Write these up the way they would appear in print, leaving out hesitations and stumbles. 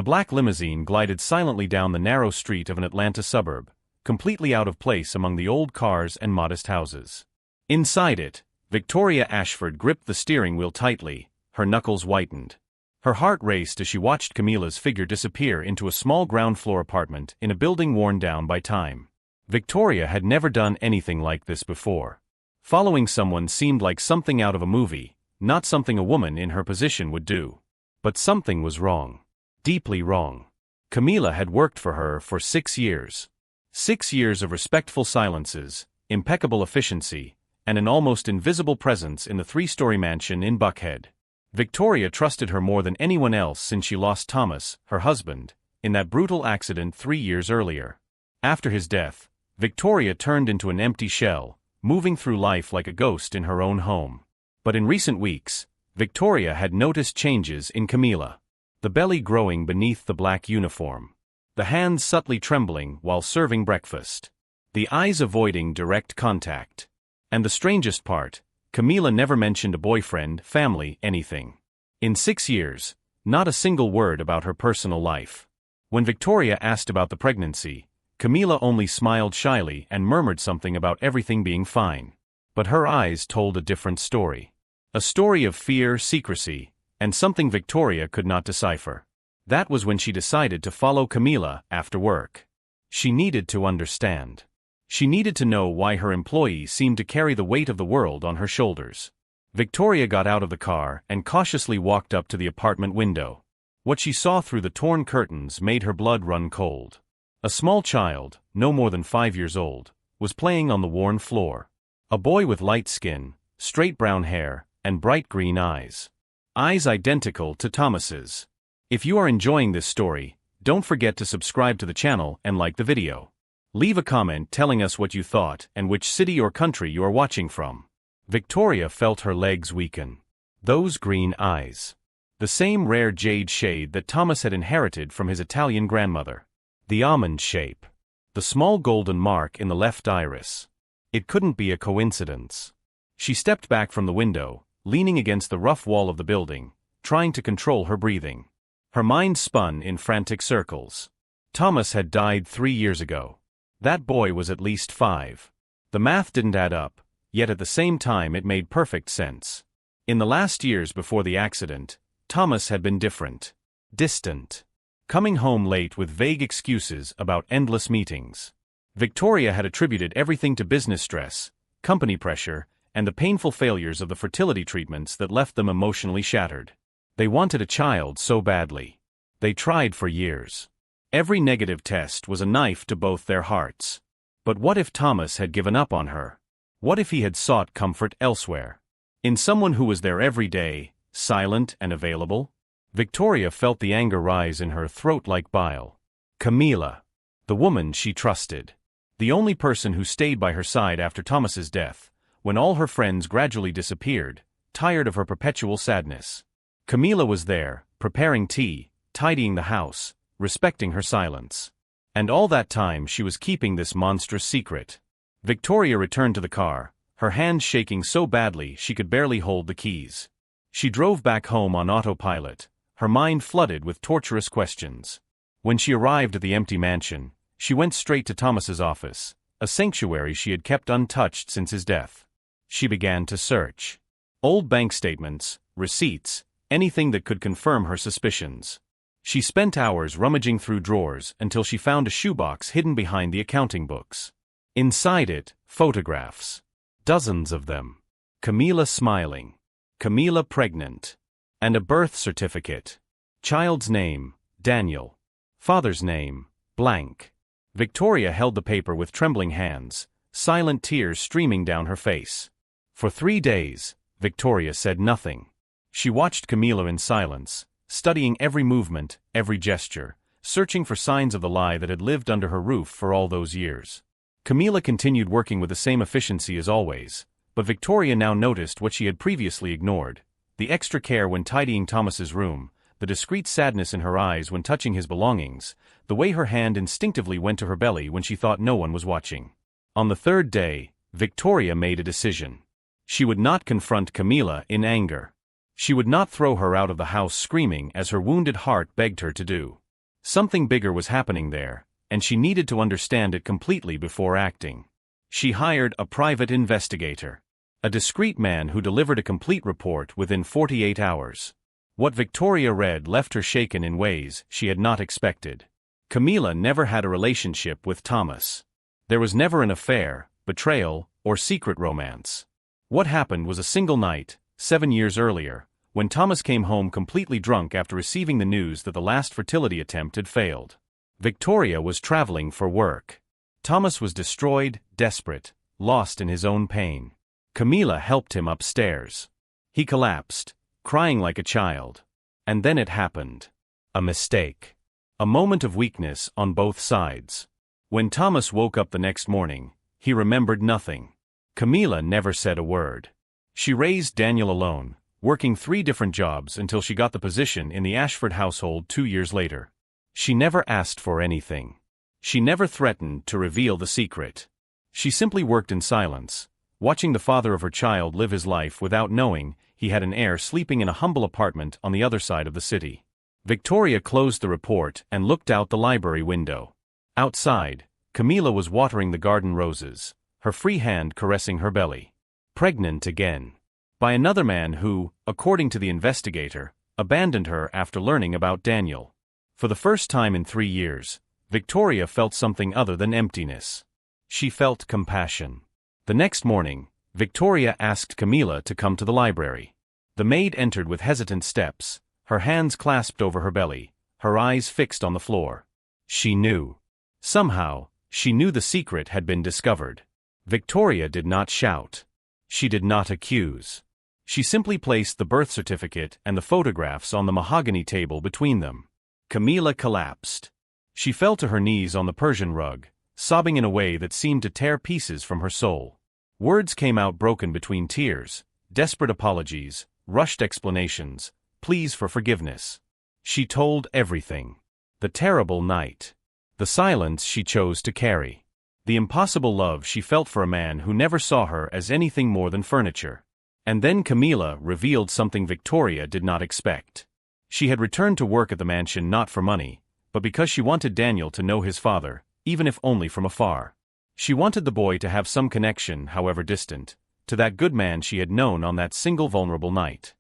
The black limousine glided silently down the narrow street of an Atlanta suburb, completely out of place among the old cars and modest houses. Inside it, Victoria Ashford gripped the steering wheel tightly, her knuckles whitened. Her heart raced as she watched Camila's figure disappear into a small ground-floor apartment in a building worn down by time. Victoria had never done anything like this before. Following someone seemed like something out of a movie, not something a woman in her position would do. But something was wrong. Deeply wrong. Camila had worked for her for 6 years. 6 years of respectful silences, impeccable efficiency, and an almost invisible presence in the 3-story mansion in Buckhead. Victoria trusted her more than anyone else since she lost Thomas, her husband, in that brutal accident 3 years earlier. After his death, Victoria turned into an empty shell, moving through life like a ghost in her own home. But in recent weeks, Victoria had noticed changes in Camila. The belly growing beneath the black uniform. The hands subtly trembling while serving breakfast. The eyes avoiding direct contact. And the strangest part, Camila never mentioned a boyfriend, family, anything. In 6 years, not a single word about her personal life. When Victoria asked about the pregnancy, Camila only smiled shyly and murmured something about everything being fine. But her eyes told a different story. A story of fear, secrecy, and something Victoria could not decipher. That was when she decided to follow Camila after work. She needed to understand. She needed to know why her employee seemed to carry the weight of the world on her shoulders. Victoria got out of the car and cautiously walked up to the apartment window. What she saw through the torn curtains made her blood run cold. A small child, no more than 5 years old, was playing on the worn floor. A boy with light skin, straight brown hair, and bright green eyes. Eyes identical to Thomas's. If you are enjoying this story, don't forget to subscribe to the channel and like the video. Leave a comment telling us what you thought and which city or country you are watching from. Victoria felt her legs weaken. Those green eyes. The same rare jade shade that Thomas had inherited from his Italian grandmother. The almond shape. The small golden mark in the left iris. It couldn't be a coincidence. She stepped back from the window, leaning against the rough wall of the building, trying to control her breathing. Her mind spun in frantic circles. Thomas had died 3 years ago. That boy was at least 5. The math didn't add up, yet at the same time it made perfect sense. In the last years before the accident, Thomas had been different. Distant. Coming home late with vague excuses about endless meetings. Victoria had attributed everything to business stress, company pressure, and the painful failures of the fertility treatments that left them emotionally shattered. They wanted a child so badly. They tried for years. Every negative test was a knife to both their hearts. But what if Thomas had given up on her? What if he had sought comfort elsewhere? In someone who was there every day, silent and available? Victoria felt the anger rise in her throat like bile. Camila. The woman she trusted. The only person who stayed by her side after Thomas's death, when all her friends gradually disappeared, tired of her perpetual sadness. Camila was there, preparing tea, tidying the house, respecting her silence. And all that time she was keeping this monstrous secret. Victoria returned to the car, her hands shaking so badly she could barely hold the keys. She drove back home on autopilot, her mind flooded with torturous questions. When she arrived at the empty mansion, she went straight to Thomas's office, a sanctuary she had kept untouched since his death. She began to search. Old bank statements, receipts, anything that could confirm her suspicions. She spent hours rummaging through drawers until she found a shoebox hidden behind the accounting books. Inside it, photographs. Dozens of them. Camila smiling. Camila pregnant. And a birth certificate. Child's name, Daniel. Father's name, blank. Victoria held the paper with trembling hands, silent tears streaming down her face. For 3 days, Victoria said nothing. She watched Camila in silence, studying every movement, every gesture, searching for signs of the lie that had lived under her roof for all those years. Camila continued working with the same efficiency as always, but Victoria now noticed what she had previously ignored. The extra care when tidying Thomas's room, the discreet sadness in her eyes when touching his belongings, the way her hand instinctively went to her belly when she thought no one was watching. On the 3rd day, Victoria made a decision. She would not confront Camila in anger. She would not throw her out of the house screaming as her wounded heart begged her to do. Something bigger was happening there, and she needed to understand it completely before acting. She hired a private investigator. A discreet man who delivered a complete report within 48 hours. What Victoria read left her shaken in ways she had not expected. Camila never had a relationship with Thomas. There was never an affair, betrayal, or secret romance. What happened was a single night, 7 years earlier, when Thomas came home completely drunk after receiving the news that the last fertility attempt had failed. Victoria was traveling for work. Thomas was destroyed, desperate, lost in his own pain. Camila helped him upstairs. He collapsed, crying like a child. And then it happened. A mistake. A moment of weakness on both sides. When Thomas woke up the next morning, he remembered nothing. Camila never said a word. She raised Daniel alone, working 3 different jobs until she got the position in the Ashford household 2 years later. She never asked for anything. She never threatened to reveal the secret. She simply worked in silence, watching the father of her child live his life without knowing he had an heir sleeping in a humble apartment on the other side of the city. Victoria closed the report and looked out the library window. Outside, Camila was watering the garden roses, her free hand caressing her belly. Pregnant again. By another man who, according to the investigator, abandoned her after learning about Daniel. For the first time in 3 years, Victoria felt something other than emptiness. She felt compassion. The next morning, Victoria asked Camila to come to the library. The maid entered with hesitant steps, her hands clasped over her belly, her eyes fixed on the floor. She knew. Somehow, she knew the secret had been discovered. Victoria did not shout. She did not accuse. She simply placed the birth certificate and the photographs on the mahogany table between them. Camila collapsed. She fell to her knees on the Persian rug, sobbing in a way that seemed to tear pieces from her soul. Words came out broken between tears, desperate apologies, rushed explanations, pleas for forgiveness. She told everything. The terrible night. The silence she chose to carry. The impossible love she felt for a man who never saw her as anything more than furniture. And then Camila revealed something Victoria did not expect. She had returned to work at the mansion not for money, but because she wanted Daniel to know his father, even if only from afar. She wanted the boy to have some connection, however distant, to that good man she had known on that single vulnerable night.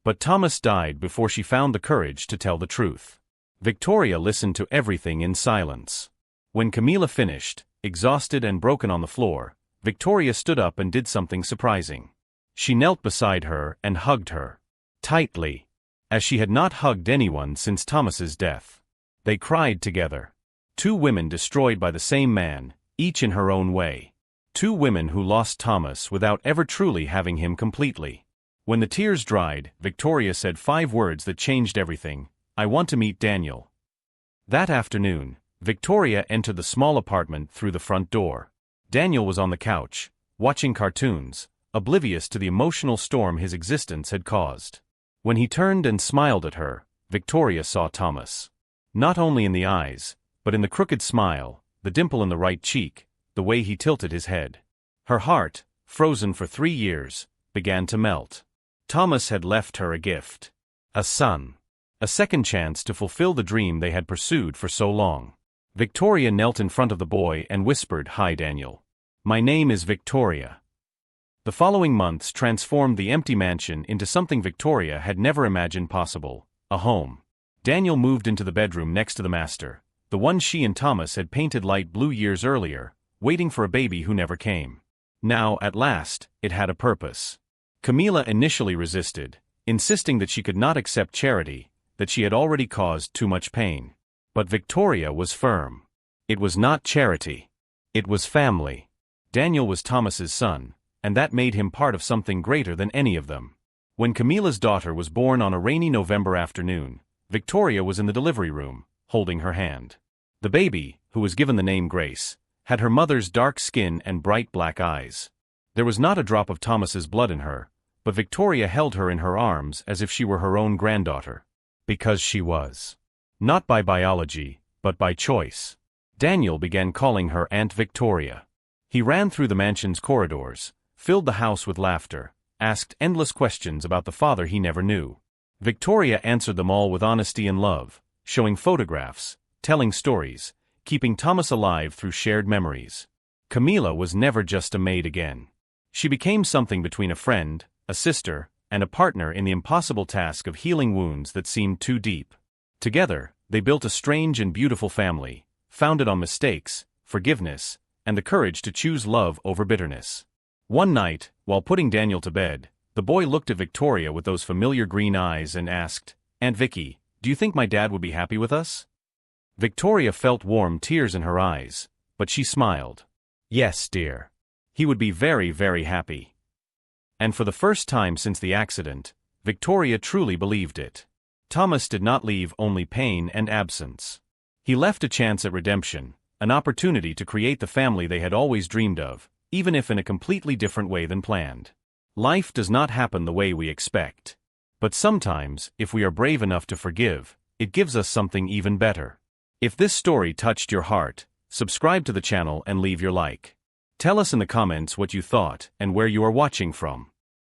But Thomas died before she found the courage to tell the truth. Victoria listened to everything in silence. When Camila finished, exhausted and broken on the floor, Victoria stood up and did something surprising. She knelt beside her and hugged her. Tightly. As she had not hugged anyone since Thomas's death. They cried together. 2 women destroyed by the same man, each in her own way. 2 women who lost Thomas without ever truly having him completely. When the tears dried, Victoria said 5 words that changed everything. I want to meet Daniel. That afternoon, Victoria entered the small apartment through the front door. Daniel was on the couch, watching cartoons, oblivious to the emotional storm his existence had caused. When he turned and smiled at her, Victoria saw Thomas. Not only in the eyes, but in the crooked smile, the dimple in the right cheek, the way he tilted his head. Her heart, frozen for 3 years, began to melt. Thomas had left her a gift. A son. A second chance to fulfill the dream they had pursued for so long. Victoria knelt in front of the boy and whispered, "Hi, Daniel. My name is Victoria." The following months transformed the empty mansion into something Victoria had never imagined possible, a home. Daniel moved into the bedroom next to the master, the one she and Thomas had painted light blue years earlier, waiting for a baby who never came. Now, at last, it had a purpose. Camila initially resisted, insisting that she could not accept charity, that she had already caused too much pain. But Victoria was firm. It was not charity. It was family. Daniel was Thomas's son, and that made him part of something greater than any of them. When Camila's daughter was born on a rainy November afternoon, Victoria was in the delivery room, holding her hand. The baby, who was given the name Grace, had her mother's dark skin and bright black eyes. There was not a drop of Thomas's blood in her, but Victoria held her in her arms as if she were her own granddaughter. Because she was. Not by biology, but by choice. Daniel began calling her Aunt Victoria. He ran through the mansion's corridors, filled the house with laughter, asked endless questions about the father he never knew. Victoria answered them all with honesty and love, showing photographs, telling stories, keeping Thomas alive through shared memories. Camila was never just a maid again. She became something between a friend, a sister, and a partner in the impossible task of healing wounds that seemed too deep. Together, they built a strange and beautiful family, founded on mistakes, forgiveness, and the courage to choose love over bitterness. One night, while putting Daniel to bed, the boy looked at Victoria with those familiar green eyes and asked, "Aunt Vicky, do you think my dad would be happy with us?" Victoria felt warm tears in her eyes, but she smiled. "Yes, dear. He would be very, very happy." And for the first time since the accident, Victoria truly believed it. Thomas did not leave only pain and absence. He left a chance at redemption, an opportunity to create the family they had always dreamed of, even if in a completely different way than planned. Life does not happen the way we expect. But sometimes, if we are brave enough to forgive, it gives us something even better. If this story touched your heart, subscribe to the channel and leave your like. Tell us in the comments what you thought and where you are watching from.